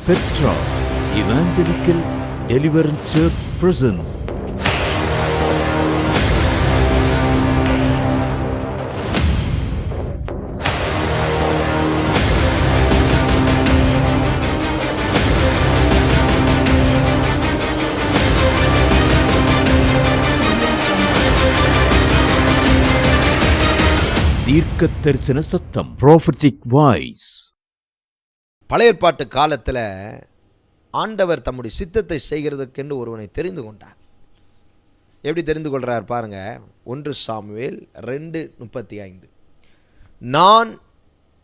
Petra Evangelical Deliverance Church presents தீர்க்க தரிசன சத்தம், prophetic voice. பழைய ஏற்பாட்டு காலத்தில் ஆண்டவர் தம்முடைய சித்தத்தை செய்கிறதுக்கென்று ஒருவனை தெரிந்து கொண்டார். எப்படி தெரிந்து கொள்கிறார் பாருங்க. 1 சாமுவேல் 2:35. நான்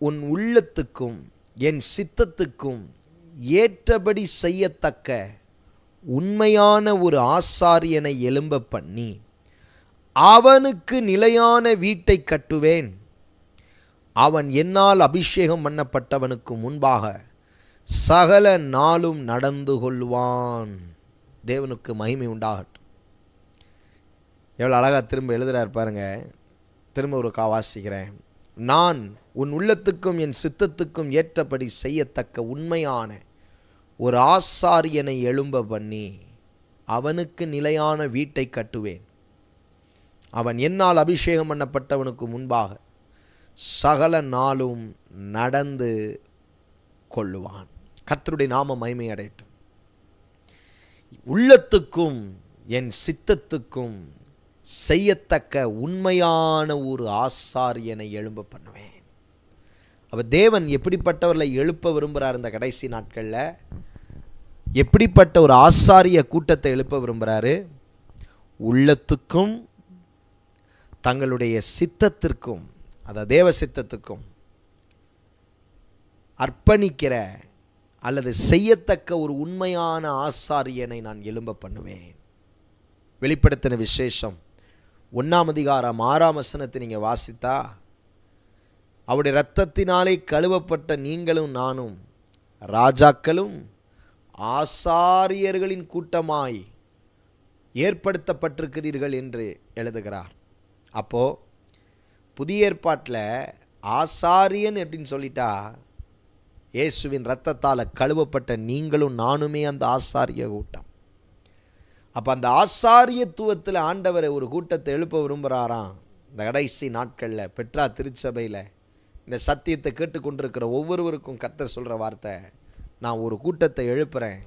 உன் உள்ளத்துக்கும் என் சித்தத்துக்கும் ஏற்றபடி செய்யத்தக்க உண்மையான ஒரு ஆசாரியனை எழும்ப பண்ணி அவனுக்கு நிலையான வீட்டை கட்டுவேன். அவன் என்னால் அபிஷேகம் பண்ணப்பட்டவனுக்கு முன்பாக சகல நாளும் நடந்து கொள்வான். தேவனுக்கு மகிமை உண்டாகட்டும். எவ்வளோ அழகாக திரும்ப எழுதுகிறார் பாருங்க. திரும்ப ஒரு வாசிக்கிறேன். நான் உன் உள்ளத்துக்கும் என் சித்தத்துக்கும் ஏற்றபடி செய்யத்தக்க உண்மையான ஒரு ஆசாரியனை எழும்ப பண்ணி அவனுக்கு நிலையான வீட்டை கட்டுவேன். அவன் என்னால் அபிஷேகம் பண்ணப்பட்டவனுக்கு முன்பாக சகல நாளும் நடந்து கொள்ளுவான். கர்த்தருடைய நாம மகிமை அடையட்டும். உள்ளத்துக்கும் என் சித்தத்துக்கும் செய்யத்தக்க உண்மையான ஒரு ஆசாரியனை எழும்ப பண்ணுவேன். அப்போ தேவன் எப்படிப்பட்டவர்களை எழுப்ப விரும்புகிறார்? இந்த கடைசி நாட்களில் எப்படிப்பட்ட ஒரு ஆசாரிய கூட்டத்தை எழுப்ப விரும்புகிறாரு? உள்ளத்துக்கும் தங்களுடைய சித்தத்திற்கும், அதாவது தேவ சித்தத்துக்கும் அர்ப்பணிக்கிற அல்லது செய்யத்தக்க ஒரு உண்மையான ஆசாரியனை நான் எழும்ப பண்ணுவேன். வெளிப்படுத்தின விசேஷம் 1:6 நீங்கள் வாசித்தா, அவருடைய இரத்தத்தினாலே கழுவப்பட்ட நீங்களும் நானும் ராஜாக்களும் ஆசாரியர்களின் கூட்டமாய் ஏற்படுத்தப்பட்டிருக்கிறீர்கள் என்று எழுதுகிறார். அப்போது புதிய ஏற்பாட்டில் ஆசாரியன் அப்படின்னு சொல்லிட்டா, இயேசுவின் இரத்தத்தால் கழுவப்பட்ட நீங்களும் நானுமே அந்த ஆசாரிய கூட்டம். அப்போ அந்த ஆசாரியத்துவத்தில் ஆண்டவர் ஒரு கூட்டத்தை எழுப்ப விரும்புகிறாராம். இந்த கடைசி நாட்களில் பெட்ரா திருச்சபையில் இந்த சத்தியத்தை கேட்டுக்கொண்டிருக்கிற ஒவ்வொருவருக்கும் கர்த்தர் சொல்கிற வார்த்தை, நான் ஒரு கூட்டத்தை எழுப்புகிறேன்,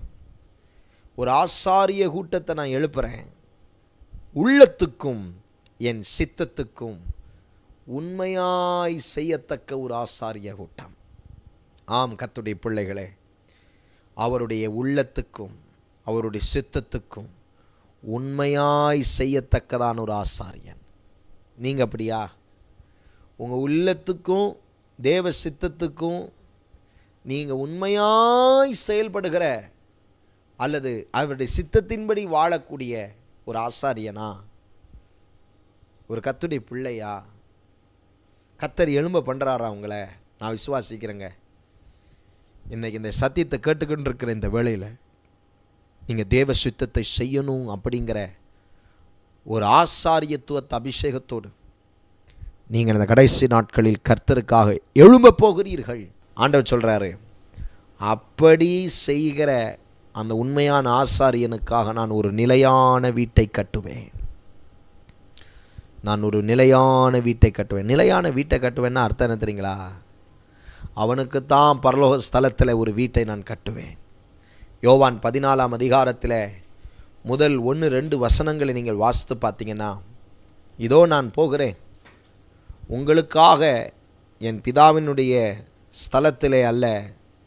ஒரு ஆசாரிய கூட்டத்தை நான் எழுப்புகிறேன். உள்ளத்துக்கும் என் சித்தத்துக்கும் உண்மையாய் செய்யத்தக்க ஒரு ஆசாரிய கூட்டம். ஆம் கர்த்தருடைய பிள்ளைகளே, அவருடைய உள்ளத்துக்கும் அவருடைய சித்தத்துக்கும் உண்மையாய் செய்யத்தக்கதான ஒரு ஆசாரியன். நீங்கள் அப்படியா? உங்கள் உள்ளத்துக்கும் தேவ சித்தத்துக்கும் நீங்கள் உண்மையாய் செயல்படுகிற அல்லது அவருடைய சித்தத்தின்படி வாழக்கூடிய ஒரு ஆசாரியனா, ஒரு கர்த்தருடைய பிள்ளையா? கர்த்தர் எழும்ப பண்ணுறாரா உங்களை? நான் விசுவாசிக்கிறேங்க. இன்றைக்கி இந்த சத்தியத்தை கேட்டுக்கிட்டு இருக்கிற இந்த வேளையில் நீங்கள் தேவ சித்தத்தை செய்யணும் அப்படிங்கிற ஒரு ஆசாரியத்துவத்தை அபிஷேகத்தோடு நீங்கள் இந்த கடைசி நாட்களில் கர்த்தருக்காக எழும்ப போகிறீர்கள். ஆண்டவர் சொல்கிறாரு, அப்படி செய்கிற அந்த உண்மையான ஆசாரியனுக்காக நான் ஒரு நிலையான வீட்டை கட்டுவேன். நான் ஒரு நிலையான வீட்டை கட்டுவேன். நிலையான வீட்டை கட்டுவேன்னா அர்த்தம் என்ன தெரியுங்களா? அவனுக்குத்தான் பரலோக ஸ்தலத்தில் ஒரு வீட்டை நான் கட்டுவேன். யோவான் 14 முதல் 1-2 வசனங்களை நீங்கள் வாசித்து பார்த்தீங்கன்னா, இதோ நான் போகிறேன், உங்களுக்காக என் பிதாவினுடைய ஸ்தலத்திலே அல்ல,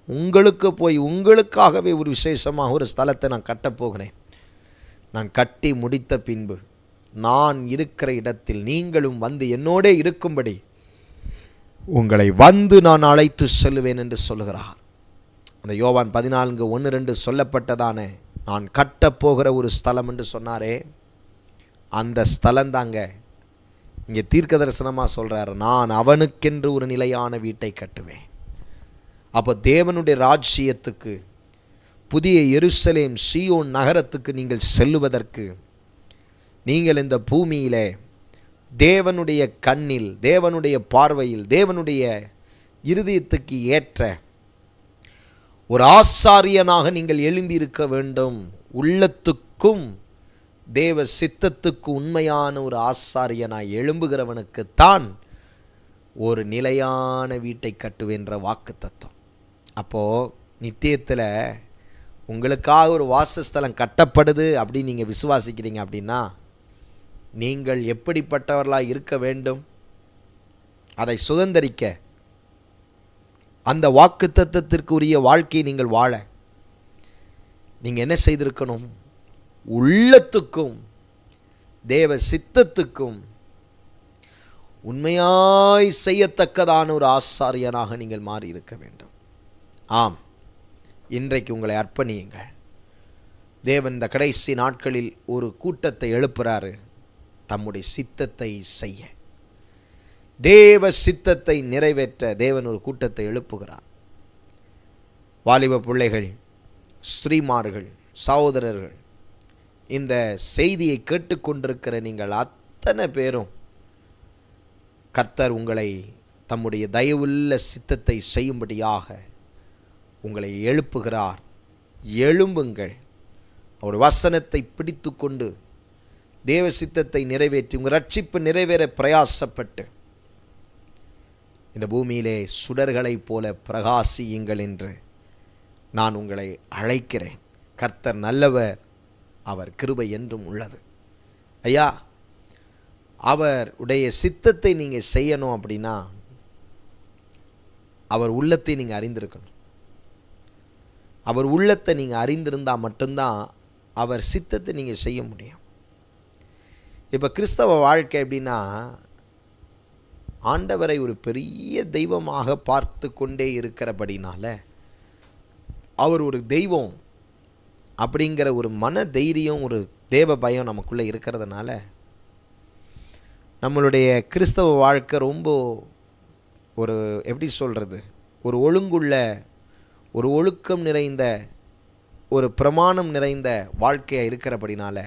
உங்களுக்கு போய் உங்களுக்காகவே ஒரு விசேஷமாக ஒரு ஸ்தலத்தை நான் கட்டப்போகிறேன். நான் கட்டி முடித்த பின்பு நான் இருக்கிற இடத்தில் நீங்களும் வந்து என்னோடே இருக்கும்படி உங்களை வந்து நான் அழைத்து செல்லுவேன் என்று சொல்லுகிறார். அந்த யோவான் 14:1-2 சொல்லப்பட்டதான நான் கட்டப்போகிற ஒரு ஸ்தலம் என்று சொன்னாரே, அந்த ஸ்தலந்தாங்க இங்கே தீர்க்க தரிசனமாக சொல்கிறார், நான் அவனுக்கென்று ஒரு நிலையான வீட்டை கட்டுவேன். அப்போ தேவனுடைய ராஜ்யத்துக்கு, புதிய எருசலேம் சீயோன் நகரத்துக்கு நீங்கள் செல்லுவதற்கு, நீங்கள் இந்த பூமியிலே தேவனுடைய கண்ணில், தேவனுடைய பார்வையில், தேவனுடைய இருதயத்துக்கு ஏற்ற ஒரு ஆசாரியனாக நீங்கள் எழும்பி இருக்க வேண்டும். உள்ளத்துக்கும் தேவ சித்தத்துக்கு உண்மையான ஒரு ஆசாரியனாய் எழும்புகிறவனுக்குத்தான் ஒரு நிலையான வீட்டை கட்டுவேன்ற வாக்கு தத்துவம். அப்போது நித்தியத்தில் உங்களுக்காக ஒரு வாசஸ்தலம் கட்டப்படுது அப்படின்னு நீங்கள் விசுவாசிக்கிறீங்க அப்படின்னா நீங்கள் எப்படிப்பட்டவர்களாக இருக்க வேண்டும்? அதை சுதந்தரிக்க, அந்த வாக்கு தத்தத்திற்கு உரிய வாழ்க்கையை நீங்கள் வாழ நீங்கள் என்ன செய்திருக்கணும்? உள்ளத்துக்கும் தேவ சித்தத்துக்கும் உண்மையாய் செய்யத்தக்கதான ஒரு ஆசாரியனாக நீங்கள் மாறி இருக்க வேண்டும். ஆம், இன்றைக்கு உங்களை அர்ப்பணியுங்கள். தேவன் இந்த கடைசி நாட்களில் ஒரு கூட்டத்தை எழுப்புறாரு, தம்முடைய சித்தத்தை செய்ய, தேவ சித்தத்தை நிறைவேற்ற தேவன் ஒரு கூட்டத்தை எழுப்புகிறார். வாலிப பிள்ளைகள், ஸ்திரீமார்கள், சகோதரர்கள், இந்த செய்தியை கேட்டுக்கொண்டிருக்கிற நீங்கள் அத்தனை பேரும் கர்த்தர் உங்களை தம்முடைய தயவுள்ள சித்தத்தை செய்யும்படியாக உங்களை எழுப்புகிறார். எழும்புங்கள். அவருடைய வசனத்தை பிடித்து கொண்டு தேவ சித்தத்தை நிறைவேற்றி உங்கள் ரட்சிப்பு நிறைவேற பிரயாசப்பட்டு இந்த பூமியிலே சுடர்களைப் போல பிரகாசியுங்கள் என்று நான் உங்களை அழைக்கிறேன். கர்த்தர் நல்லவர், அவர் கிருபை என்றும் உள்ளது. ஐயா, அவருடைய சித்தத்தை நீங்கள் செய்யணும் அப்படின்னா அவர் உள்ளத்தை நீங்கள் அறிந்திருக்கணும். அவர் உள்ளத்தை நீங்கள் அறிந்திருந்தால் மட்டும்தான் அவர் சித்தத்தை நீங்கள் செய்ய முடியும். இப்போ கிறிஸ்தவ வாழ்க்கை எப்படின்னா, ஆண்டவரை ஒரு பெரிய தெய்வமாக பார்த்து கொண்டே இருக்கிறபடினால, அவர் ஒரு தெய்வம் அப்படிங்கிற ஒரு மன தைரியம், ஒரு தேவ பயம் நமக்குள்ளே இருக்கிறதுனால நம்மளுடைய கிறிஸ்தவ வாழ்க்கை ரொம்ப ஒரு எப்படி சொல்கிறது, ஒரு ஒழுங்குள்ள, ஒரு ஒழுக்கம் நிறைந்த, ஒரு பிரமாணம் நிறைந்த வாழ்க்கையாக இருக்கிறபடினால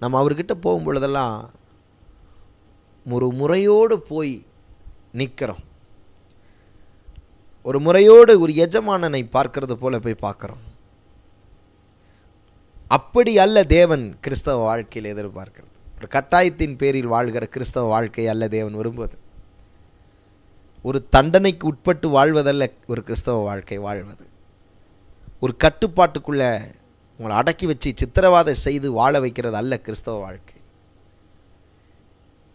நம்ம அவர்கிட்ட போகும்பொழுதெல்லாம் ஒரு முறையோடு போய் நிற்கிறோம். ஒரு முறையோடு ஒரு எஜமானனை பார்க்கறது போல போய் பார்க்குறோம். அப்படி அல்ல தேவன் கிறிஸ்தவ வாழ்க்கையில் எதிர்பார்க்கிறது. ஒரு கட்டாயத்தின் பேரில் வாழ்கிற கிறிஸ்தவ வாழ்க்கை அல்ல தேவன் விரும்புவது. ஒரு தண்டனைக்கு உட்பட்டு வாழ்வதல்ல ஒரு கிறிஸ்தவ வாழ்க்கை வாழ்வது. ஒரு கட்டுப்பாட்டுக்குள்ளே உங்களை அடக்கி வச்சு சித்திரவதை செய்து வாழ வைக்கிறது அல்ல கிறிஸ்தவ வாழ்க்கை.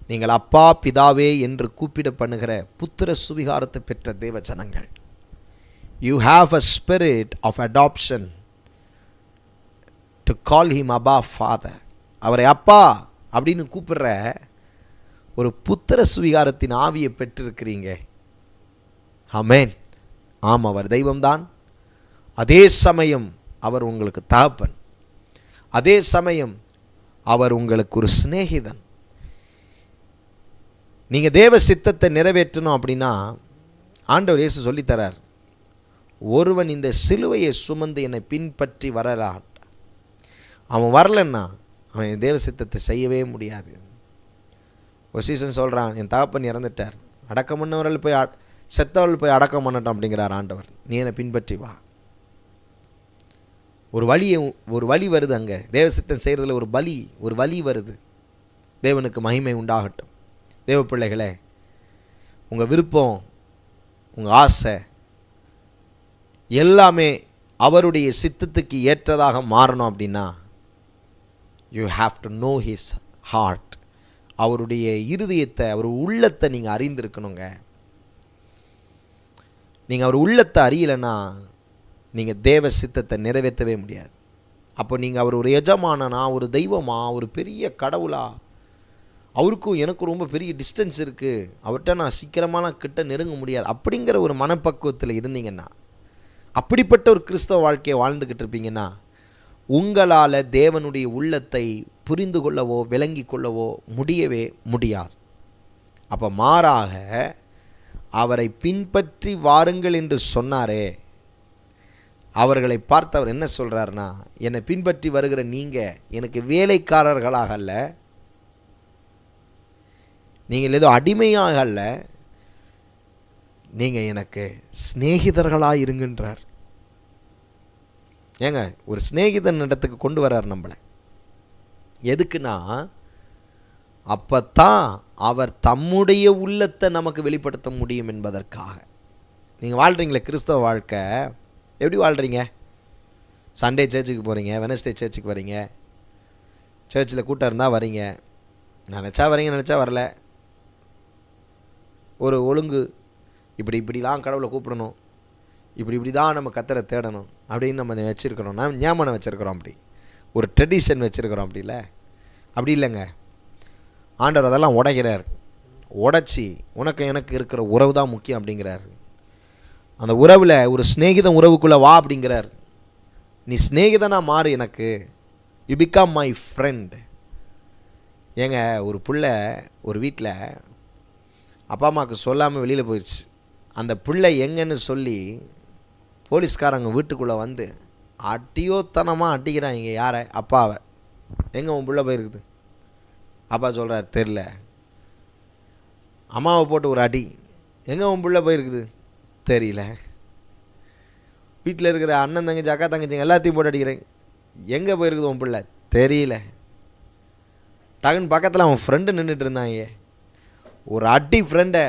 நீங்கள் அப்பா பிதாவே என்று கூப்பிட பண்ணுகிற புத்திர சுவிகாரத்தை பெற்ற தேவ ஜனங்கள். You have a spirit of adoption to call him Abba Father. அவரை அப்பா அப்படின்னு கூப்பிடுற ஒரு புத்திர சுவிகாரத்தின் ஆவியை பெற்றிருக்கிறீங்க. ஆமென். ஆம், அவர் தெய்வம்தான். அதே சமயம் அவர் உங்களுக்கு தகப்பன். அதே சமயம் அவர் உங்களுக்கு ஒரு சிநேகிதன். நீங்கள் தேவ சித்தத்தை நிறைவேற்றணும் அப்படின்னா ஆண்டவர் இயேசு சொல்லித்தரார், ஒருவன் இந்த சிலுவையை சுமந்து என்னை பின்பற்றி வரலான். அவன் வரலன்னா அவன் தேவ சித்தத்தை செய்யவே முடியாது. ஒரு சீசன் சொல்கிறான், என் தகப்பன் இறந்துட்டார், அடக்கம் பண்ணவர்கள் போய் செத்தவர்கள் போய் அடக்கம் பண்ணட்டும் அப்படிங்கிறார் ஆண்டவர். நீ என்னை பின்பற்றி வா. ஒரு வழி வருது அங்கே. தேவ சித்தம் செய்கிறதுல ஒரு வழி வருது. தேவனுக்கு மகிமை உண்டாகட்டும். தேவ பிள்ளைகளே, உங்கள் விருப்பம், உங்கள் ஆசை எல்லாமே அவருடைய சித்தத்துக்கு ஏற்றதாக மாறணும் அப்படின்னா you have to know his heart. அவருடைய இருதயத்தை, அவர் உள்ளத்தை நீங்கள் அறிந்திருக்கணுங்க. நீங்கள் அவர் உள்ளத்தை அறியலைன்னா நீங்கள் தேவ சித்தத்தை நிறைவேற்றவே முடியாது. அப்போ நீங்கள் அவர் ஒரு எஜமானனா, ஒரு தெய்வமா, ஒரு பெரிய கடவுளா, அவருக்கும் எனக்கும் ரொம்ப பெரிய டிஸ்டன்ஸ் இருக்குது, அவர்கிட்ட நான் சீக்கிரமாக கிட்ட நெருங்க முடியாது அப்படிங்கிற ஒரு மனப்பக்குவத்தில் இருந்தீங்கன்னா, அப்படிப்பட்ட ஒரு கிறிஸ்தவ வாழ்க்கையை வாழ்ந்துக்கிட்டு இருப்பீங்கன்னா உங்களால் தேவனுடைய உள்ளத்தை புரிந்து கொள்ளவோ விளங்கி கொள்ளவோ முடியவே முடியாது. அப்போ மாறாக அவரை பின்பற்றி வாருங்கள் என்று சொன்னாரே, அவர்களை பார்த்தவர் என்ன சொல்கிறாருன்னா, என்னை பின்பற்றி வருகிற நீங்கள் எனக்கு வேலைக்காரர்களாக அல்ல, நீங்கள் ஏதோ அடிமையாக அல்ல, நீங்கள் எனக்கு சிநேகிதர்களாக இருங்கன்றார். ஏங்க ஒரு சிநேகிதன் இடத்துக்கு கொண்டு வர்றார் நம்மளை. எதுக்குன்னா அப்பத்தான் அவர் தம்முடைய உள்ளத்தை நமக்கு வெளிப்படுத்த முடியும் என்பதற்காக. நீங்கள் வாழ்கிறீங்களே கிறிஸ்தவ வாழ்க்கை, எப்படி வாழ்கிறீங்க? சண்டே சர்ச்சுக்கு போகிறீங்க, வெனஸ்டே சர்ச்சுக்கு வரீங்க, சர்ச்சில் கூட்டம் இருந்தால் வரீங்க, நினச்சா வரீங்க, நினச்சா வரல. ஒரு ஒழுங்கு, இப்படிலாம் கடவுளை கூப்பிடணும், இப்படி தான் நம்ம கர்த்தரை தேடணும் அப்படின்னு நம்ம வச்சுருக்கிறோம். நான் ஞாபகம் வச்சுருக்கிறோம். அப்படி ஒரு ட்ரெடிஷன் வச்சுருக்கிறோம். அப்படி இல்லை, அப்படி இல்லைங்க. ஆண்டவர் அதெல்லாம் உடைக்கிறார். உடைச்சி உனக்கு எனக்கு இருக்கிற உறவு தான் முக்கியம் அப்படிங்கிறார். அந்த உறவில் ஒரு சிநேகிதன் உறவுக்குள்ளே வா அப்படிங்கிறார். நீ சிநேகிதனாக மாறு, எனக்கு யூ பிகம் மை ஃப்ரெண்ட். ஏங்க ஒரு பிள்ளை ஒரு வீட்டில் அப்பா அம்மாவுக்கு சொல்லாமல் வெளியில் போயிடுச்சு. அந்த பிள்ளை எங்கன்னு சொல்லி போலீஸ்காரங்க வீட்டுக்குள்ளே வந்து அடியோத்தனமாக அடிக்கிறாங்க. யாரை? அப்பாவை. எங்கே உன் பிள்ளை போயிருக்குது? அப்பா சொல்கிறார், தெரில. அம்மாவை போட்டு ஒரு அடி. எங்கே உன் பிள்ளை போயிருக்குது? தெரியல. வீட்டில் இருக்கிற அண்ணன் தங்கச்சி அக்கா தங்கச்சிங்க எல்லாத்தையும் போட்டு அடிக்கிறேன். எங்கே போயிருக்குது உன் பிள்ளை? தெரியல. டக்குன்னு பக்கத்தில் அவன் ஃப்ரெண்டு நின்றுட்டு இருந்தாங்க. ஒரு அடி ஃப்ரெண்டை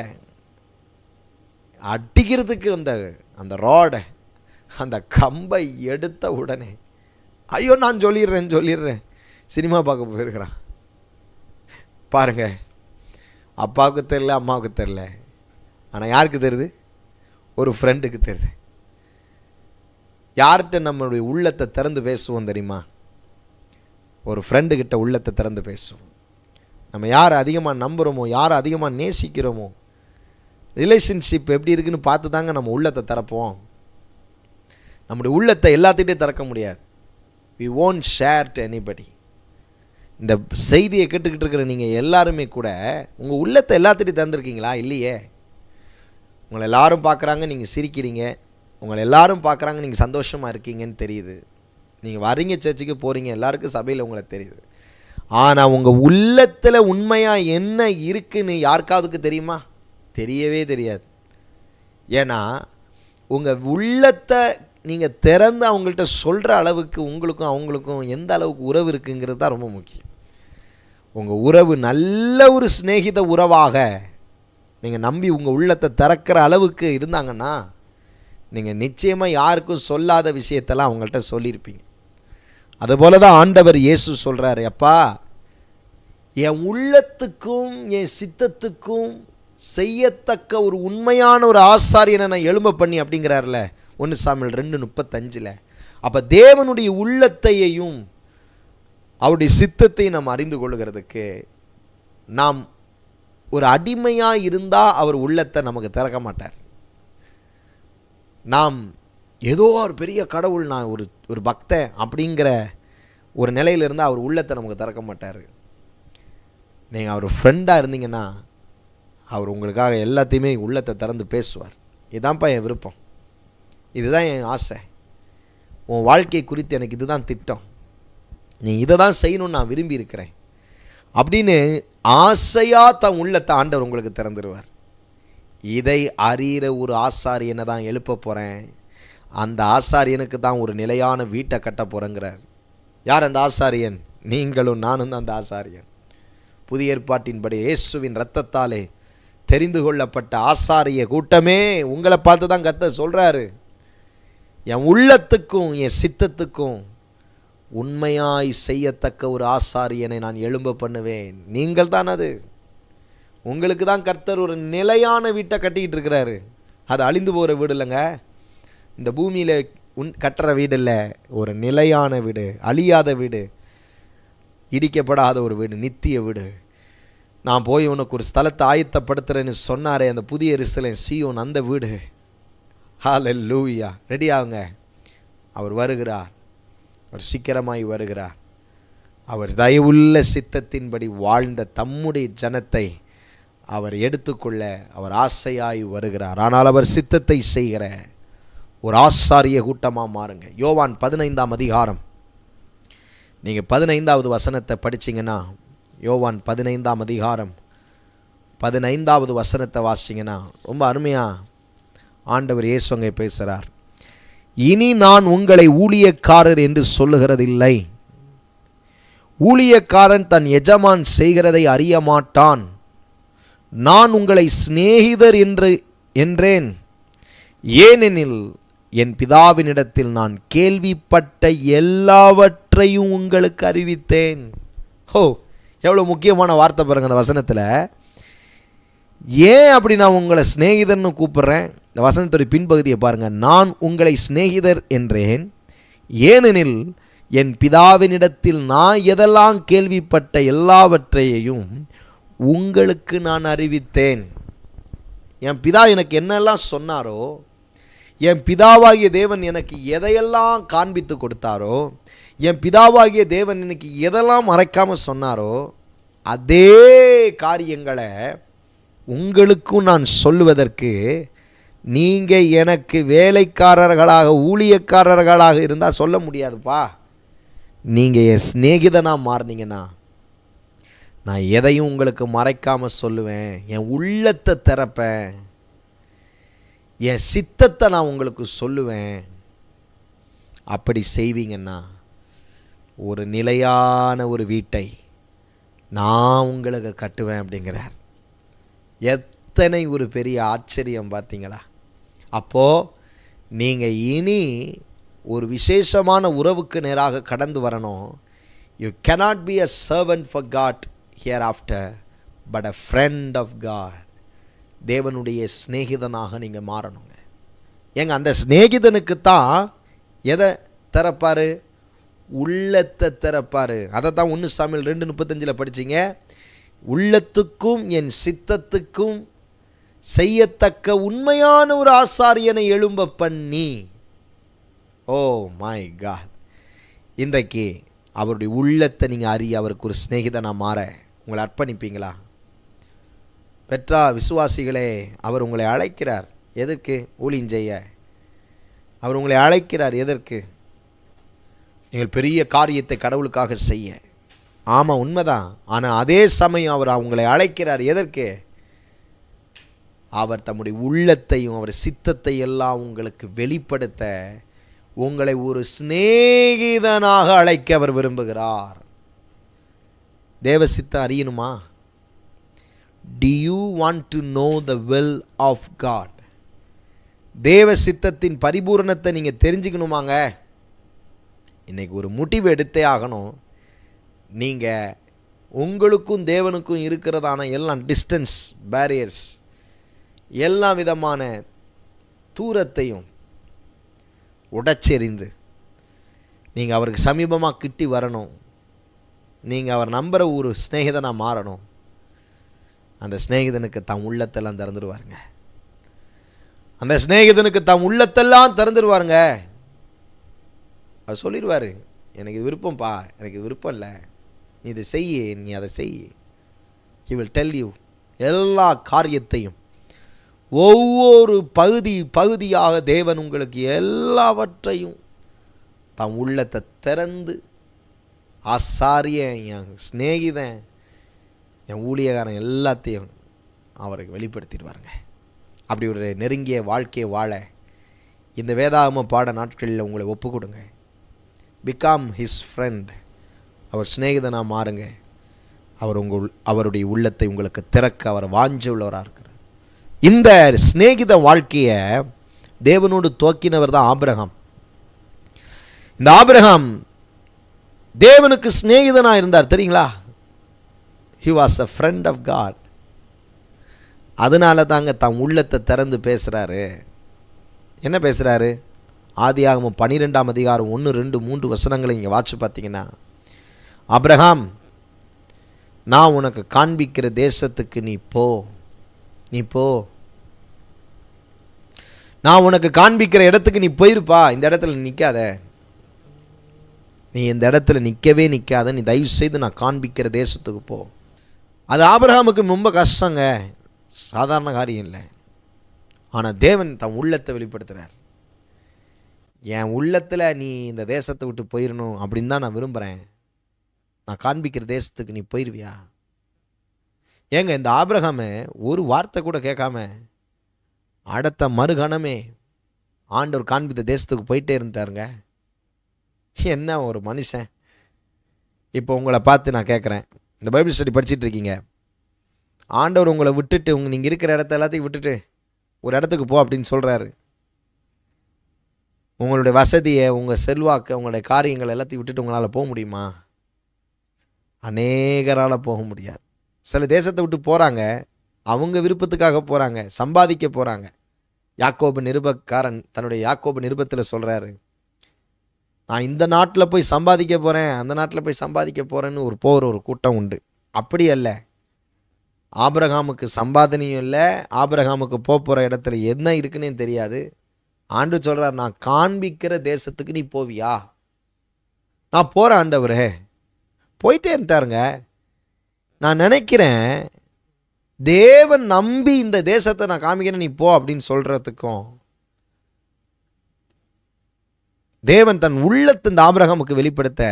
அடிக்கிறதுக்கு அந்த ராடை, அந்த கம்பை எடுத்த உடனே ஐயோ நான் சொல்லிடுறேன் சினிமா பார்க்க போயிருக்கிறான். பாருங்க, அப்பாவுக்கு தெரில, அம்மாவுக்கு தெரில, ஆனால் யாருக்கு தெரியுது? ஒரு ஃப்ரெண்டுக்கு தெரியுது. யார்கிட்ட நம்மளுடைய உள்ளத்தை திறந்து பேசுவோம் தெரியுமா? ஒரு ஃப்ரெண்டுக்கிட்ட உள்ளத்தை திறந்து பேசுவோம். நம்ம யாரை அதிகமாக நம்புகிறோமோ, யாரை அதிகமாக நேசிக்கிறோமோ, ரிலேஷன்ஷிப் எப்படி இருக்குன்னு பார்த்து தாங்க நம்ம உள்ளத்தை திறப்போம். நம்முடைய உள்ளத்தை எல்லாத்துக்கிட்டே திறக்க முடியாது. we won't share to anybody. இந்த செய்தியை கேட்டுக்கிட்டு இருக்கிற நீங்கள் எல்லாருமே கூட உங்கள் உள்ளத்தை எல்லாத்துட்டையும் திறந்துருக்கீங்களா? இல்லையே. உங்களை எல்லாரும் பார்க்குறாங்க, நீங்கள் சிரிக்கிறீங்க, உங்களை எல்லாரும் பார்க்குறாங்க, நீங்கள் சந்தோஷமாக இருக்கீங்கன்னு தெரியுது. நீங்கள் வரீங்க, சர்ச்சுக்கு போகிறீங்க, எல்லாருக்கும் சபையில் உங்களை தெரியுது. ஆனால் உங்கள் உள்ளத்தில் உண்மையாக என்ன இருக்குன்னு யாருக்காவதுக்கு தெரியுமா? தெரியவே தெரியாது. ஏன்னா உங்கள் உள்ளத்தை நீங்கள் திறந்து அவங்கள்ட்ட சொல்கிற அளவுக்கு உங்களுக்கும் அவங்களுக்கும் எந்த அளவுக்கு உறவு இருக்குங்கிறது தான் ரொம்ப முக்கியம். உங்கள் உறவு நல்ல ஒரு சிநேகித உறவாக நீங்கள் நம்பி உங்கள் உள்ளத்தை திறக்கிற அளவுக்கு இருந்தாங்கன்னா நீங்கள் நிச்சயமாக யாருக்கும் சொல்லாத விஷயத்தெல்லாம் அவங்கள்ட்ட சொல்லியிருப்பீங்க. அதுபோல தான் ஆண்டவர் இயேசு சொல்கிறாரு, அப்பா என் உள்ளத்துக்கும் என் சித்தத்துக்கும் செய்யத்தக்க ஒரு உண்மையான ஒரு ஆசாரியனை நான் எழும்ப பண்ணி அப்படிங்கிறார்ல 1 சாமுவேல் 2:35. அப்போ தேவனுடைய உள்ளத்தையும் அவருடைய சித்தத்தையும் நாம் அறிந்து கொள்ளுகிறதுக்கு நாம் ஒரு அடிமையாக இருந்தால் அவர் உள்ளத்தை நமக்கு திறக்க மாட்டார். நாம் ஏதோ ஒரு பெரிய கடவுள், நான் ஒரு பக்தன் அப்படிங்கிற ஒரு நிலையில் இருந்தால் அவர் உள்ளத்தை நமக்கு திறக்க மாட்டார். நீங்கள் அவர் ஃப்ரெண்டாக இருந்தீங்கன்னா அவர் உங்களுக்காக எல்லாத்தையுமே உள்ளத்தை திறந்து பேசுவார். இதுதான்ப்பா என் விருப்பம், இதுதான் என் ஆசை, உன் வாழ்க்கை குறித்து எனக்கு இதுதான் திட்டம், நீ இதை தான் செய்யணும்னு நான் விரும்பி இருக்கிறேன் அப்படின்னு ஆசையாக தன் உள்ளத்தை ஆண்டவர் உங்களுக்கு திறந்துடுவார். இதை அறிகிற ஒரு ஆசாரியனை தான் எழுப்ப போகிறேன், அந்த ஆசாரியனுக்கு தான் ஒரு நிலையான வீட்டை கட்ட போகிறேங்கிறார். யார் அந்த ஆசாரியன்? நீங்களும் நானும் தான் அந்த ஆசாரியன். புதிய ஏற்பாட்டின்படி இயேசுவின் இரத்தத்தாலே தெரிந்து கொள்ளப்பட்ட ஆசாரிய கூட்டமே உங்களை பார்த்து தான் கர்த்தர் சொல்கிறாரு, என் உள்ளத்துக்கும் என் சித்தத்துக்கும் உண்மையாய் செய்யத்தக்க ஒரு ஆசாரியனை நான் எழும்ப பண்ணுவேன். நீங்கள் தான் அது. உங்களுக்கு தான் கர்த்தர் ஒரு நிலையான வீட்டை கட்டிக்கிட்டு இருக்கிறாரு. அது அழிந்து போகிற வீடு இல்லைங்க, இந்த பூமியில் கட்டுற வீடு இல்லை, ஒரு நிலையான வீடு, அழியாத வீடு, இடிக்கப்படாத ஒரு வீடு, நித்திய வீடு. நான் போய் உனக்கு ஒரு ஸ்தலத்தை ஆயத்தப்படுத்துகிறேன்னு சொன்னாரே, அந்த புதிய எருசலேம் சீயோன், அந்த வீடு. ஹல்லேலூயா. ரெடி ஆகுங்க, அவர் வருகிறார், அவர் சீக்கிரமாய் வருகிறார். அவர் தயவுள்ள சித்தத்தின்படி வாழ்ந்த தம்முடைய ஜனத்தை அவர் எடுத்துக்கொள்ள அவர் ஆசையாய் வருகிறார். ஆனால் அவர் சித்தத்தை செய்கிற ஒரு ஆசாரிய கூட்டமாக மாறுங்க. யோவான் 15ஆம் அதிகாரம் நீங்கள் 15வது வசனத்தை படிச்சிங்கன்னா, யோவான் 15ஆம் அதிகாரம் 15வது வசனத்தை வாசிச்சிங்கன்னா ரொம்ப அருமையாக ஆண்டவர் இயேசு அங்கே பேசுகிறார். இனி நான் உங்களை ஊழியக்காரர் என்று சொல்லுகிறதில்லை. ஊழியக்காரன் தன் எஜமான் செய்கிறதை அறிய மாட்டான். நான் உங்களை சிநேகிதர் என்றேன். ஏனெனில் என் பிதாவினிடத்தில் நான் கேள்விப்பட்ட எல்லாவற்றையும் உங்களுக்கு அறிவித்தேன். எவ்வளோ முக்கியமான வார்த்தை பாருங்க அந்த வசனத்தில். ஏன் அப்படி நான் உங்களை சிநேகிதர்னு கூப்பிட்றேன்? இந்த வசனத்துடைய பின்பகுதியை பாருங்கள். நான் உங்களை சிநேகிதர் என்றேன், ஏனெனில் என் பிதாவினிடத்தில் நான் எதெல்லாம் கேள்விப்பட்ட எல்லாவற்றையும் உங்களுக்கு நான் அறிவித்தேன். என் பிதா எனக்கு என்னெல்லாம் சொன்னாரோ, என் பிதாவாகிய தேவன் எனக்கு எதையெல்லாம் காண்பித்து கொடுத்தாரோ, என் பிதாவாகிய தேவன் எனக்கு எதெல்லாம் மறைக்காமல் சொன்னாரோ, அதே காரியங்களை உங்களுக்கும் நான் சொல்லுவதற்கு நீங்கள் எனக்கு வேலைக்காரர்களாக ஊழியக்காரர்களாக இருந்தால் சொல்ல முடியாதுப்பா. நீங்கள் என் சிநேகிதனாக மாறினீங்கன்னா நான் எதையும் உங்களுக்கு மறைக்காமல் சொல்லுவேன். என் உள்ளத்தை திறப்பேன், என் சித்தத்தை நான் உங்களுக்கு சொல்லுவேன். அப்படி செய்வீங்கன்னா ஒரு நிலையான ஒரு வீட்டை நான் உங்களுக்கு கட்டுவேன் அப்படிங்கிறார். எத்தனை ஒரு பெரிய ஆச்சரியம் பார்த்தீங்களா? அப்போது நீங்கள் இனி ஒரு விசேஷமான உறவுக்கு நேராக கடந்து வரணும். You cannot be a servant for God hereafter, but a friend of God. தேவனுடைய சிநேகிதனாக நீங்கள் மாறணுங்க. அந்த சிநேகிதனுக்கு தான் எதை திறப்பார்? உள்ளத்தை திறப்பார். அதை தான் 1 சாமுவேல் 2:35 படிச்சிங்க. உள்ளத்துக்கும் என் சித்தத்துக்கும் செய்யத்தக்க உண்மையான ஒரு ஆசாரியனை எழும்ப பண்ணி. Oh my God! இன்றைக்கு அவருடைய உள்ளத்தை நீங்கள் அறிய அவருக்கு ஒரு சிநேகிதனாக மாற உங்களை அர்ப்பணிப்பீங்களா? பெற்றா விசுவாசிகளே, அவர் உங்களை அழைக்கிறார். எதற்கு? ஊழியம் செய்ய. அவர் உங்களை அழைக்கிறார். எதற்கு? நீங்கள் பெரிய காரியத்தை கடவுளுக்காக செய்ய. ஆமாம், உண்மைதான். ஆனால் அதே சமயம் அவர் உங்களை அழைக்கிறார். எதற்கு? அவர் தம்முடைய உள்ளத்தையும் அவர் சித்தத்தை எல்லாம் உங்களுக்கு வெளிப்படுத்த உங்களை ஒரு சிநேகிதனாக அழைக்க அவர் விரும்புகிறார். தேவ சித்தம் அறியணுமா? Do you want to know the will of God? தேவ சித்தத்தின் பரிபூரணத்தை நீங்கள் தெரிஞ்சுக்கணுமாங்க? இன்றைக்கி ஒரு முடிவு எடுத்தே ஆகணும். நீங்கள் உங்களுக்கும் தேவனுக்கும் இருக்கிறதான எல்லாம் டிஸ்டன்ஸ் பேரியர்ஸ், எல்லா விதமான தூரத்தையும் உடைச்செறிந்து நீங்கள் அவருக்கு சமீபமாக கிட்டி வரணும். நீங்கள் அவர் நம்புகிற ஒரு சிநேகிதனாக மாறணும். அந்த சிநேகிதனுக்கு தம் உள்ளத்தெல்லாம் திறந்துடுவாருங்க. அந்த சிநேகிதனுக்கு தம் உள்ளத்தெல்லாம் திறந்துடுவாருங்க. அவர் சொல்லிடுவார், எனக்கு இது விருப்பம்ப்பா, எனக்கு இது விருப்பம் இல்லை, நீ இதை செய்ய, நீ அதை செய். He will tell you எல்லா காரியத்தையும் ஒவ்வொரு பகுதியாக தேவன் உங்களுக்கு எல்லாவற்றையும் தம் உள்ளத்தை திறந்து ஆசாரியன், என் சிநேகிதன், என் ஊழியக்காரன் எல்லாத்தையும் அவருக்கு வெளிப்படுத்திடுவாருங்க. அப்படி ஒரு நெருங்கிய வாழ்க்கையை வாழ இந்த வேதாகம பாட நாட்களில் உங்களை ஒப்பு கொடுங்க. Become his friend. அவர் சிநேகிதனாக மாறுங்க. அவருடைய உள்ளத்தை உங்களுக்கு திறக்க அவர் வாஞ்ச உள்ளவராக இருக்கிறார். இந்த சிநேகித வாழ்க்கையை தேவனோடு துவக்கினவர் தான் ஆபிரகாம். இந்த ஆபிரகாம் தேவனுக்கு சிநேகிதனாக இருந்தார், தெரியுங்களா? He was a friend of God. அதனால தாங்க தம் உள்ளத்தை திறந்து பேசுகிறாரு. என்ன பேசுகிறாரு? ஆதியாகமம் 12ஆம் அதிகாரம் 1, 2, 3 வசனங்களை இங்கே வாட்சி பார்த்தீங்கன்னா, ஆபிரகாம், நான் உனக்கு காண்பிக்கிற தேசத்துக்கு நீ போ. நான் உனக்கு காண்பிக்கிற இடத்துக்கு நீ போயிருப்பா. இந்த இடத்துல நிற்காத, நீ இந்த இடத்துல நிற்கவே நிற்காத, நீ தயவு செய்து நான் காண்பிக்கிற தேசத்துக்கு போ. அது ஆபிரகாமுக்கு ரொம்ப கஷ்டங்க, சாதாரண காரியம் இல்லை. ஆனால் தேவன் தன் உள்ளத்தை வெளிப்படுத்துகிறார். என் உள்ளத்தில் நீ இந்த தேசத்தை விட்டு போயிடணும் அப்படின்னு தான் நான் விரும்புகிறேன். நான் காண்பிக்கிற தேசத்துக்கு நீ போயிடுவியா? ஏங்க, இந்த ஆபிரகாமை ஒரு வார்த்தை கூட கேட்காம அடுத்த மறுகணமே ஆண்டவர் காண்பித்த தேசத்துக்கு போயிட்டே இருந்துட்டாருங்க. என்ன ஒரு மனுஷன்! இப்போ உங்களை பார்த்து நான் கேட்குறேன், இந்த பைபிள் ஸ்டடி படிச்சுட்டு இருக்கீங்க, ஆண்டவர் உங்களை விட்டுட்டு நீங்கள் இருக்கிற இடத்த எல்லாத்தையும் விட்டுட்டு ஒரு இடத்துக்கு போ அப்படின்னு சொல்கிறாரு. உங்களுடைய வசதியை, உங்கள் செல்வாக்கு, உங்களுடைய காரியங்கள் எல்லாத்தையும் விட்டுட்டு உங்களால் போக முடியுமா? அநேகரால் போக முடியாது. சில தேசத்தை விட்டு போகிறாங்க, அவங்க விருப்பத்துக்காக போகிறாங்க, சம்பாதிக்க போகிறாங்க. யாக்கோபு நிருபக்காரன் தன்னுடைய யாக்கோபு நிருபத்தில் சொல்கிறாரு, நான் இந்த நாட்டில் போய் சம்பாதிக்க போகிறேன், அந்த நாட்டில் போய் சம்பாதிக்க போகிறேன்னு ஒரு கூட்டம் உண்டு. அப்படி அல்ல. ஆபிரகாமுக்கு சம்பாதனையும் இல்லை, ஆபிரகாமுக்கு போகிற இடத்துல என்ன இருக்குன்னே தெரியாது. ஆண்டவர் சொல்கிறார், நான் காண்பிக்கிற தேசத்துக்கு நீ போவியா? நான் போகிறேன் ஆண்டவரே. போயிட்டே இருந்துட்டாருங்க. நான் நினைக்கிறேன், தேவன் நம்பி இந்த தேசத்தை நான் காமிக்கிறேன் நீ போ அப்படின்னு சொல்கிறதுக்கும், தேவன் தன் உள்ளத்தை இந்த ஆபிரகாமுக்கு வெளிப்படுத்த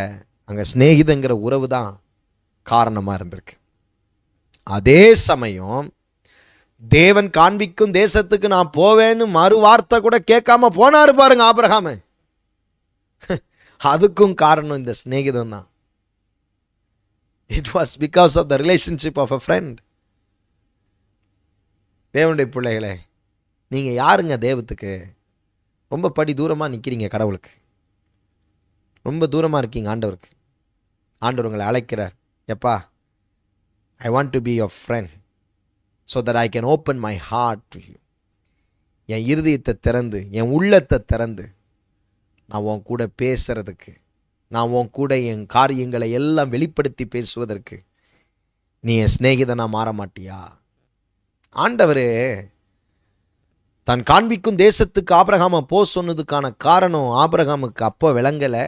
அங்கே சிநேகிதங்கிற உறவு தான் காரணமாக இருந்திருக்கு. அதே சமயம் தேவன் காண்பிக்கும் தேசத்துக்கு நான் போவேன்னு மறு வார்த்தை கூட கேட்காம போனாரு பாருங்க ஆபிரகாமு. அதுக்கும் காரணம் இந்த சிநேகிதம் தான். It was because of the relationship of a friend. தேவனுடைய பிள்ளைகளே, நீங்கள் யாருங்க தேவத்துக்கு? ரொம்ப படி தூரமாக நிற்கிறீங்க கடவுளுக்கு, ரொம்ப தூரமாக இருக்கீங்க ஆண்டவருக்கு. ஆண்டவர் உங்களை அழைக்கிறார், எப்பா, I want to be your friend so that I can open my heart to you. என் இருதயத்தை திறந்து, என் உள்ளத்தை திறந்து நான் உன் கூட பேசுறதுக்கு, நான் உன் கூட என் காரியங்களை எல்லாம் வெளிப்படுத்தி பேசுவதற்கு நீ என் சிநேகிதனாக மாற மாட்டியா? ஆண்டவர் தான் காண்பிக்கும் தேசத்துக்கு ஆபிரகாமை போ சொன்னதுக்கான காரணம் ஆபிரகாமுக்கு அப்போ விளங்கலை.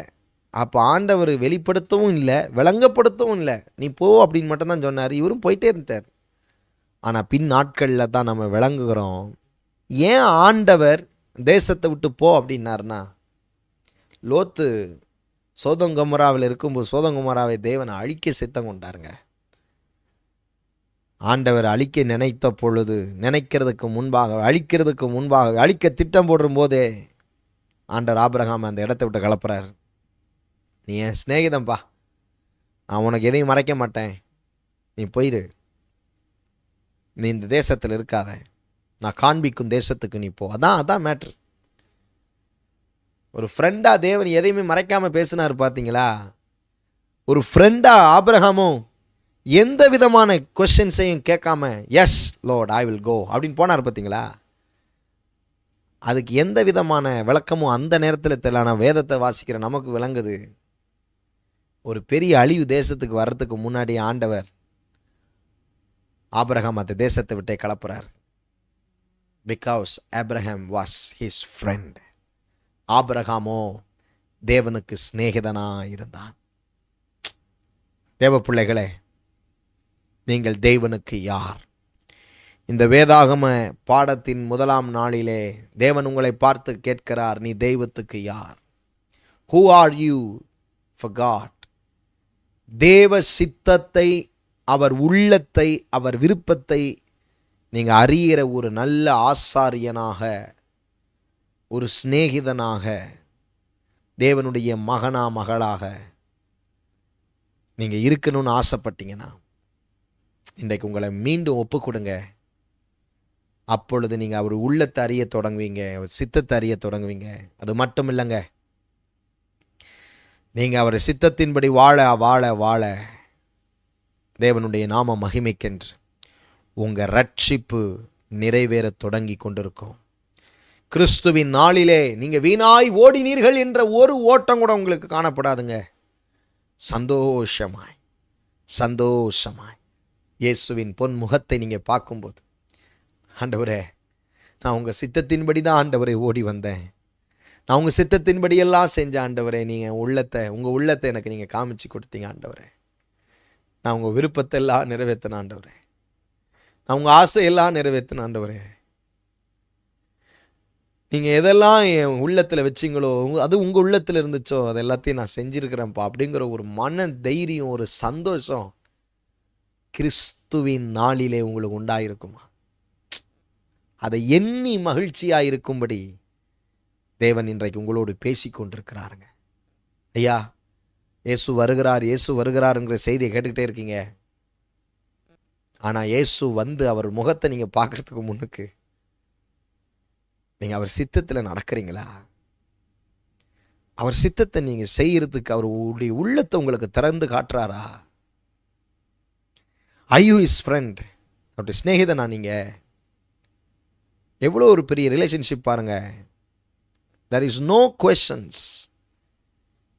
அப்போ ஆண்டவர் வெளிப்படுத்தவும் இல்லை, விளங்கப்படுத்தவும் இல்லை. நீ போ அப்படின்னு மட்டும்தான் சொன்னார். இவரும் போயிட்டே இருந்தார். ஆனால் பின் நாட்களில் தான் நம்ம விளங்குகிறோம், ஏன் ஆண்டவர் தேசத்தை விட்டு போ அப்படின்னாருன்னா, லோத்து சோதங்கொமோராவில் இருக்கும்போது சோதங்கொமோராவை தேவனை அழிக்க சித்தம் கொண்டாருங்க. ஆண்டவர் அழிக்க நினைத்த பொழுது, நினைக்கிறதுக்கு முன்பாக, அழிக்க திட்டம் போடும் போதே ஆண்டவர் ஆபிரகாம் அந்த இடத்த விட்டு கலப்புறார். நீ என் சிநேகிதம்பா, நான் உனக்கு எதையும் மறைக்க மாட்டேன், நீ போயிடு, நீ இந்த தேசத்தில் இருக்காத, நான் காண்பிக்கும் தேசத்துக்கு நீ போ. அதான் மேட்ரு. ஒரு ஃப்ரெண்டாக தேவன் எதையுமே மறைக்காமல் பேசினார் பார்த்தீங்களா? ஒரு ஃப்ரெண்டாக ஆபிரகாமும் எந்த விதமான கொஸ்டின்ஸையும் கேட்காம, yes Lord I will go அப்படின்னு போனார் பார்த்தீங்களா? அதுக்கு எந்த விதமான விளக்கமும் அந்த நேரத்தில் தெரியல. நான் வேதத்தை வாசிக்கிற நமக்கு விளங்குது. ஒரு பெரிய அழிவு தேசத்துக்கு வர்றதுக்கு முன்னாடி ஆண்டவர் ஆபிரகாம் அந்த தேசத்தை விட்டே கலப்புறார். Because Abraham was his friend. ஆபிரகாமோ தேவனுக்கு சிநேகிதனா இருந்தான். தேவ பிள்ளைகளே, நீங்கள் தேவனுக்கு யார்? இந்த வேதாகம பாடத்தின் முதலாம் நாளிலே தேவன் உங்களை பார்த்து கேட்கிறார், நீ தெய்வத்துக்கு யார்? Who are you for God? தேவ சித்தத்தை, அவர் உள்ளத்தை, அவர் விருப்பத்தை நீங்கள் அறிகிற ஒரு நல்ல ஆசாரியனாக, ஒரு சிநேகிதனாக, தேவனுடைய மகனா மகளாக நீங்கள் இருக்கணும்னு ஆசைப்பட்டீங்கன்னா இன்றைக்கு உங்களை மீண்டும் ஒப்பு கொடுங்க. அப்பொழுது நீங்கள் அவர் உள்ளத்தை அறிய தொடங்குவீங்க, அவர் சித்தத்தை அறிய தொடங்குவீங்க. அது மட்டும் இல்லைங்க, நீங்கள் அவர் சித்தத்தின்படி வாழ வாழ வாழ தேவனுடைய நாம மகிமைக்கென்று உங்கள் ரட்சிப்பு நிறைவேற தொடங்கி கொண்டிருக்கும். கிறிஸ்துவின் நாளிலே நீங்கள் வீணாய் ஓடினீர்கள் என்ற ஒரு ஓட்டம் கூட உங்களுக்கு காணப்படாதுங்க. சந்தோஷமாய் சந்தோஷமாய் இயேசுவின் பொன் முகத்தை நீங்கள் பார்க்கும்போது, ஆண்டவரே, நான் உங்கள் சித்தத்தின்படி தான் ஆண்டவரை ஓடி வந்தேன், நான் உங்கள் சித்தத்தின்படியெல்லாம் செஞ்ச ஆண்டவரே, நீங்கள் உங்கள் உள்ளத்தை எனக்கு நீங்கள் காமிச்சு கொடுத்தீங்க ஆண்டவரே, நான் உங்கள் விருப்பத்தை எல்லாம் நிறைவேற்றின ஆண்டவரே, நான் உங்கள் ஆசையெல்லாம் நிறைவேற்றின ஆண்டவரே, நீங்கள் எதெல்லாம் என் உள்ளத்தில் வச்சிங்களோ, அது உங்கள் உள்ளத்தில் இருந்துச்சோ, அது எல்லாத்தையும் நான் செஞ்சுருக்கிறேன்ப்பா அப்படிங்கிற ஒரு மன தைரியம், ஒரு சந்தோஷம் கிறிஸ்துவின் நாளிலே உங்களுக்கு உண்டாயிருக்குமா? அதை எண்ணி மகிழ்ச்சியாக இருக்கும்படி தேவன் இன்றைக்கு உங்களோடு பேசி கொண்டிருக்கிறாருங்க. ஐயா, இயேசு வருகிறார், இயேசு வருகிறாருங்கிற செய்தியை கேட்டுக்கிட்டே இருக்கீங்க. ஆனால் இயேசு வந்து அவர் முகத்தை நீங்கள் பார்க்குறதுக்கு முன்னுக்கு நீங்கள் அவர் சித்தத்தில் நடக்கிறீங்களா? அவர் சித்தத்தை நீங்கள் செய்கிறதுக்கு அவருடைய உள்ளத்தை உங்களுக்கு திறந்து காட்டுறாரா? ஐ யூ இஸ் ஃப்ரெண்ட், அவருடைய ஸ்நேகிதனா நீங்கள்? எவ்வளோ ஒரு பெரிய ரிலேஷன்ஷிப் பாருங்க. there is no questions.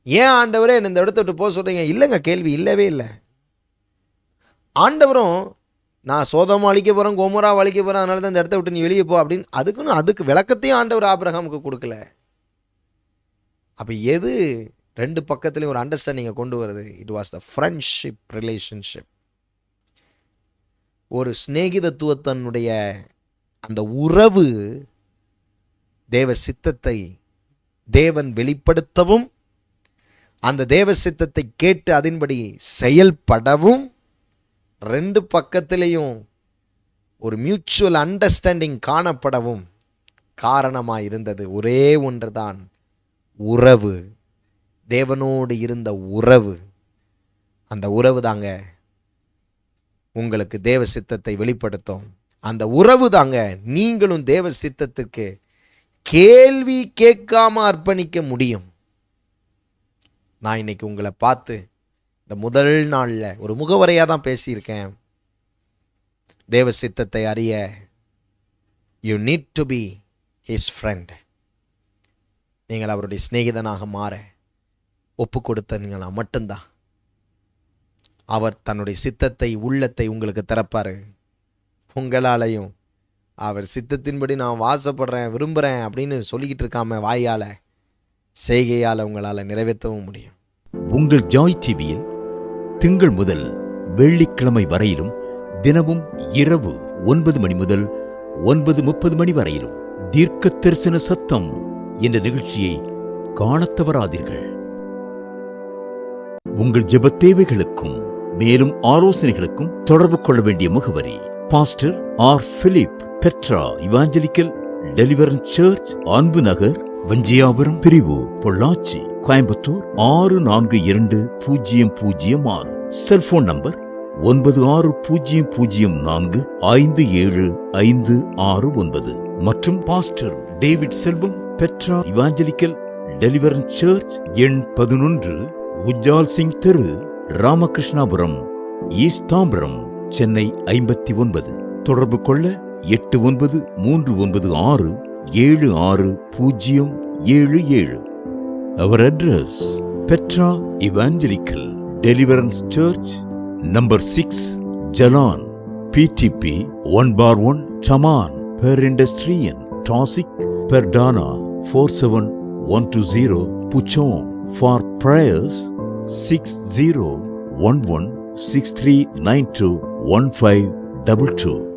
ஏன் ஆண்டவரே இந்த இடத்த விட்டு போக சொல்கிறீங்க? இல்லைங்க, கேள்வி இல்லவே இல்லை. ஆண்டவரும் நான் சோதோம் அழிக்க போகிறேன், கோமோரா அழிக்க போகிறேன், அதனால தான் இந்த இடத்த விட்டு நீ வெளியே போ அப்படின்னு அதுக்கு விளக்கத்தையும் ஆண்டவர் ஆபிரகாமுக்கு கொடுக்கல. அப்போ எது ரெண்டு பக்கத்துலேயும் ஒரு அண்டர்ஸ்டாண்டிங்கை கொண்டு வருது? It was the friendship relationship. ஒரு சிநேகிதத்துவத்தினுடைய அந்த உறவு தேவ சித்தத்தை தேவன் வெளிப்படுத்தவும், அந்த தேவ சித்தத்தை கேட்டு அதன்படி செயல்படவும், ரெண்டு பக்கத்திலையும் ஒரு மியூச்சுவல் அண்டர்ஸ்டாண்டிங் காணப்படவும் காரணமாக இருந்தது ஒரே ஒன்று தான், உறவு. தேவனோடு இருந்த உறவு. அந்த உறவு தாங்க உங்களுக்கு தேவ சித்தத்தை வெளிப்படுத்தும். அந்த உறவு தாங்க நீங்களும் தேவ சித்தத்துக்கு கேள்வி கேட்காம அர்ப்பணிக்க முடியும். நான் இன்னைக்கு உங்களை பார்த்து இந்த முதல் நாளில் ஒரு முகவரையாக தான் பேசியிருக்கேன். தேவ சித்தத்தை அறிய you need to be his friend. நீங்கள் அவருடைய சிநேகிதனாக மாற ஒப்பு கொடுத்தீங்களா மட்டும்தான் அவர் தன்னுடைய சித்தத்தை உள்ளத்தை உங்களுக்கு திறப்பார். உங்களாலையும் அவர் சித்தத்தின்படி நான் வாசப்படுறேன், விரும்புகிறேன் அப்படின்னு சொல்லிக்கிட்டு இருக்காம வாயால் செய்கையால் உங்களால் நிறைவேற்றவும் முடியும். உங்கள் ஜாய் டிவியில் திங்கள் முதல் வெள்ளிக்கிழமை வரையிலும் தினமும் இரவு 9 மணி முதல் 9:30 மணி வரையிலும் தீர்க்க தரிசன சத்தம் என்ற நிகழ்ச்சியை காணத் தவறாதீர்கள். உங்கள் ஜெபத் தேவைகளுக்கும் மேலும் ஆலோசனைகளுக்கும் தொடர்பு கொள்ள வேண்டிய முகவரி: pastor R. Philip, Petra Evangelical Deliverance Church, Anbu Nagar, வஞ்சியாபுரம் பிரிவு, பொள்ளாச்சி, கோயம்புத்தூர் 642006. செல்போன் நம்பர் 9600457569 மற்றும் பாஸ்டர் டேவிட் செல்வம், பெட்ரா இவாஞ்சலிக்கல் டெலிவரன்ஸ் சர்ச், எண் 11, உஜ்ஜால் சிங் தெரு, ராமகிருஷ்ணாபுரம், ஈஸ்ட் தாம்பரம், சென்னை 59. தொடர்பு கொள்ள 8939676077. Our address: Petra Evangelical Deliverance Church, number 6, Jalan, PTP 1/1, Taman, Perindustrian, Tosik, Perdana 47120, Puchon. For prayers 601163921522.